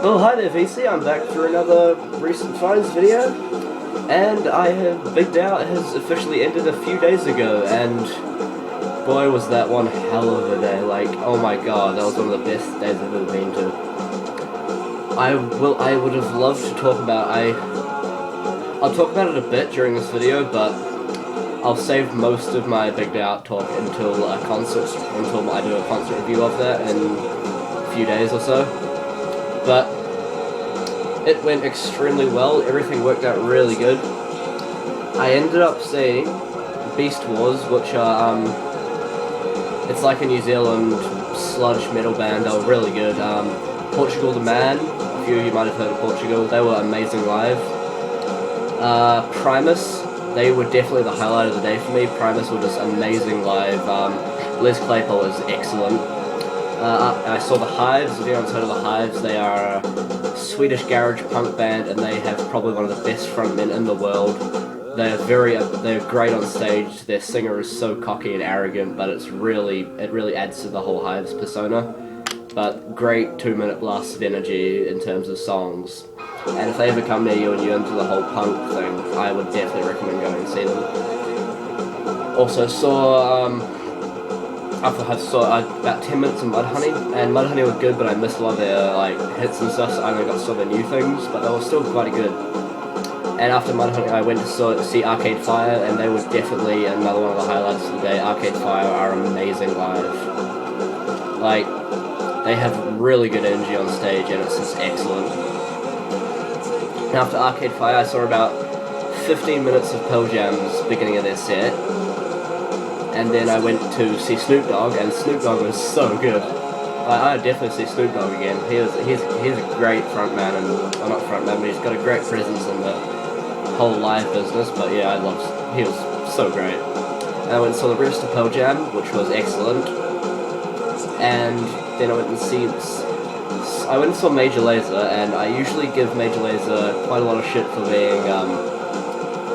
Oh, hi there VC, I'm back for another recent finds video, and Big Doubt has officially ended a few days ago, and boy was that one hell of a day. Like, oh my god, that was one of the best days I've ever been to. I would have loved to talk about, I'll talk about it a bit during this video, but I'll save most of my Big Doubt talk until I do a concert review of that in a few days or so. But it went extremely well, everything worked out really good. I ended up seeing Beast Wars, which are, it's like a New Zealand sludge metal band. They were really good. Portugal the Man, a few of you might have heard of Portugal, they were amazing live. Primus, they were definitely the highlight of the day for me. Primus were just amazing live. Les Claypool is excellent. I saw the Hives. If anyone's heard of the Hives, they are a Swedish garage punk band, and they have probably one of the best frontmen in the world. They're great on stage. Their singer is so cocky and arrogant, but it really adds to the whole Hives persona. But great 2-minute blasts of energy in terms of songs. And if they ever come near you and you're into the whole punk thing, I would definitely recommend going and see them. Also saw about 10 minutes of Mudhoney, and Mudhoney were good, but I missed a lot of their hits and stuff, so I only got some of their new things, but they were still quite good. And after Mudhoney, I went to see Arcade Fire, and they were definitely another one of the highlights of the day. Arcade Fire are amazing live. They have really good energy on stage, and it's just excellent. And after Arcade Fire, I saw about 15 minutes of Pearl Jam's beginning of their set. And then I went to see Snoop Dogg, and Snoop Dogg was so good. I'd definitely see Snoop Dogg again. He's a great frontman, well, not frontman, but he's got a great presence in the whole live business. But yeah, he was so great. And I went and saw the rest of Pearl Jam, which was excellent. And then I went and saw Major Lazer, and I usually give Major Lazer quite a lot of shit for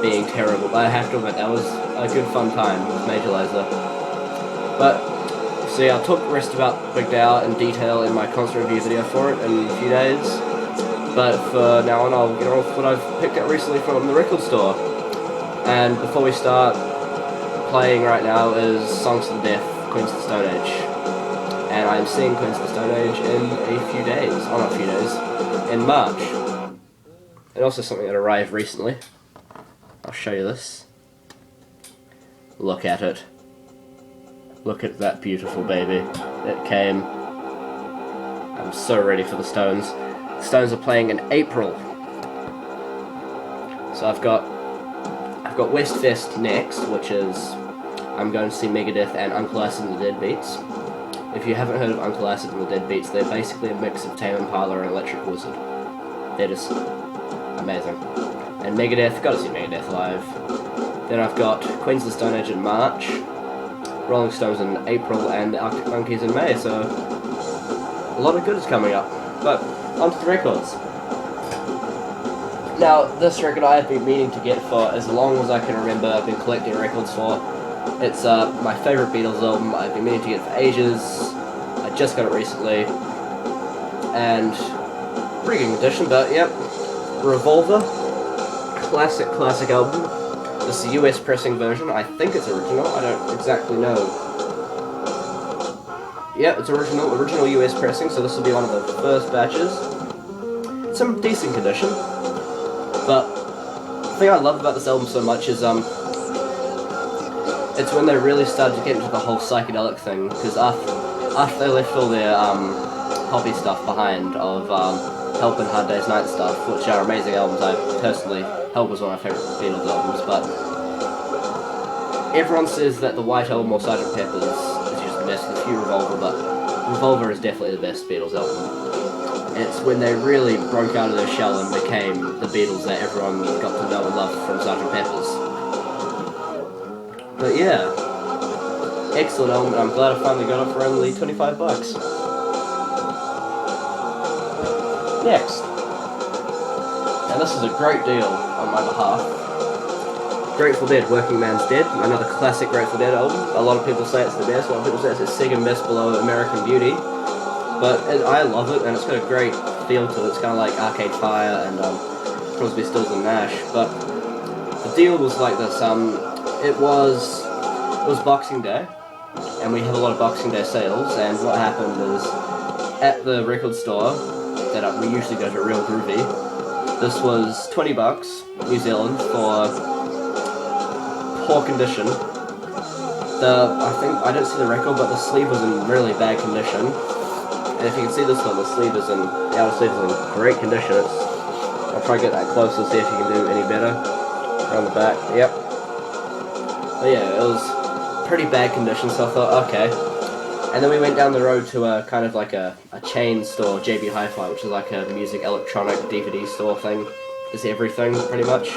being terrible, but I have to admit that was a good fun time with Major Lazer. But so yeah, I'll talk the rest about Big Doubt in detail in my concert review video for it in a few days. But for now on, I'll get off what I've picked up recently from the record store. And before we start, playing right now is Songs to the Deaf, Queens of the Stone Age. And I'm seeing Queens of the Stone Age in a few days, not a few days, in March. And also something that arrived recently. I'll show you this. Look at it. Look at that beautiful baby. It came. I'm so ready for the Stones. The Stones are playing in April. So I've got Westfest next, which is I'm going to see Megadeth and Uncle Acid and the Deadbeats. If you haven't heard of Uncle Acid and the Deadbeats, they're basically a mix of Tame Impala and Electric Wizard. They're just amazing. And Megadeth, gotta see Megadeth live. Then I've got Queens of the Stone Age in March, Rolling Stones in April, and the Arctic Monkeys in May, so a lot of good is coming up. But onto the records. Now, this record I have been meaning to get for as long as I can remember. I've been collecting records for. It's my favourite Beatles album. I've been meaning to get it for ages. I just got it recently, and pretty good condition, but yep. Revolver. Classic album. This is the US pressing version. I think it's original. I don't exactly know. Yeah, it's original US pressing, so this will be one of the first batches. It's in decent condition. But the thing I love about this album so much is it's when they really started to get into the whole psychedelic thing, because after they left all their poppy stuff behind of Help and Hard Day's Night stuff, which are amazing albums. I personally, Help was one of my favourite Beatles albums, but everyone says that the White Album or Sgt. Pepper's is just the best of the few Revolver, but Revolver is definitely the best Beatles album. And it's when they really broke out of their shell and became the Beatles that everyone got to know and love from Sgt. Pepper's. But yeah, excellent album, and I'm glad I finally got it for only $25. Next. And this is a great deal on my behalf. Grateful Dead, Working Man's Dead, another classic Grateful Dead album. A lot of people say it's the best, a lot of people say it's the second best below American Beauty. But I love it, and it's got a great feel to it. It's kind of like Arcade Fire and Crosby, Stills and Nash. But the deal was like this. It was Boxing Day, and we have a lot of Boxing Day sales. And what happened is, at the record store that we usually go to, Real Groovy, this was $20 New Zealand for poor condition. I didn't see the record, but the sleeve was in really bad condition. And if you can see this one, the outer sleeve is in great condition. I'll try to get that close to see if you can do any better. Around the back, yep. But yeah, it was pretty bad condition, so I thought, okay. And then we went down the road to a kind of like a chain store, JB Hi-Fi, which is like a music electronic DVD store thing. It's everything, pretty much.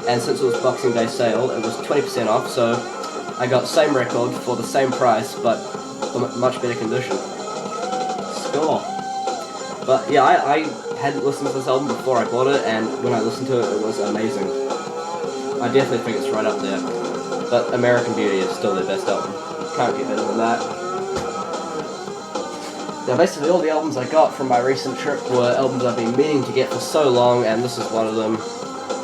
And since it was Boxing Day sale, it was 20% off, so I got the same record for the same price, but much better condition. Score! But yeah, I hadn't listened to this album before I bought it, and when I listened to it, it was amazing. I definitely think it's right up there. But American Beauty is still their best album. Can't get better than that. Now basically all the albums I got from my recent trip were albums I've been meaning to get for so long, and this is one of them.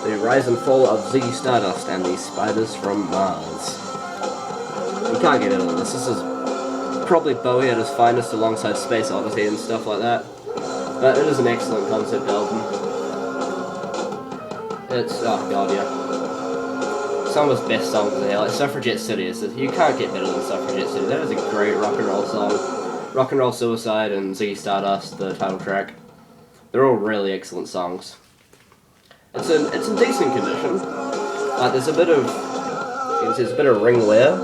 The Rise and Fall of Ziggy Stardust and the Spiders from Mars. You can't get better than this. This is probably Bowie at his finest alongside Space Oddity and stuff like that. But it is an excellent concept album. It's, oh god, yeah. Some of his best songs in there, like Suffragette City. You can't get better than Suffragette City. That is a great rock and roll song. Rock and Roll Suicide and Ziggy Stardust, the title track. They're all really excellent songs. It's in decent condition. There's a bit of ring wear.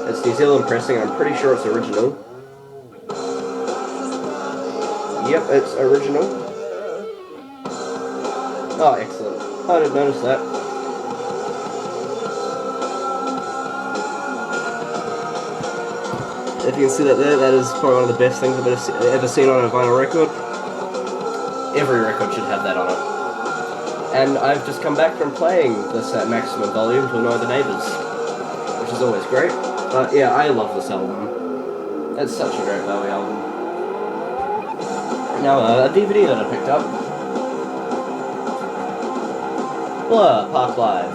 It's New Zealand pressing, and I'm pretty sure it's original. Yep, it's original. Oh, excellent. I didn't notice that. If you can see that there, that is probably one of the best things I've ever seen on a vinyl record. Every record should have that on it. And I've just come back from playing this at maximum volume to annoy the neighbours, which is always great. But yeah, I love this album. It's such a great Bowie album. Now, a DVD that I picked up. Blur, Park Live.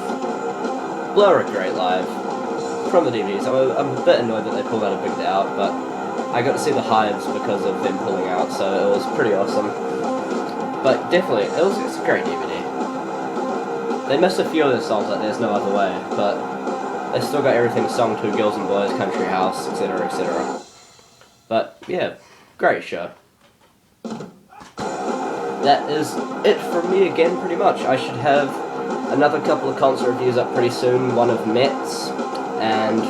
Blur are great live. From the DVDs. I'm a bit annoyed that they pulled out a Big Day Out, but I got to see the Hives because of them pulling out, so it was pretty awesome. But definitely, it's a great DVD. They missed a few of their songs, like There's No Other Way, but they still got everything sung to, Girls and Boys, Country House, etc, etc. But yeah, great show. That is it from me again, pretty much. I should have another couple of concert reviews up pretty soon, one of METZ and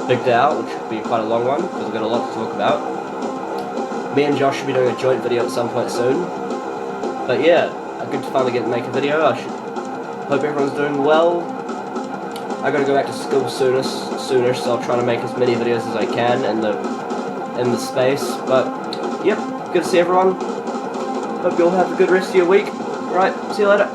Big Day Out, which would be quite a long one, because we've got a lot to talk about. Me and Josh should be doing a joint video at some point soon. But yeah, good to finally get to make a video. I hope everyone's doing well. I gotta go back to school soonish, so I'll try to make as many videos as I can in the space. But yep, good to see everyone. Hope you all have a good rest of your week. Right, see you later.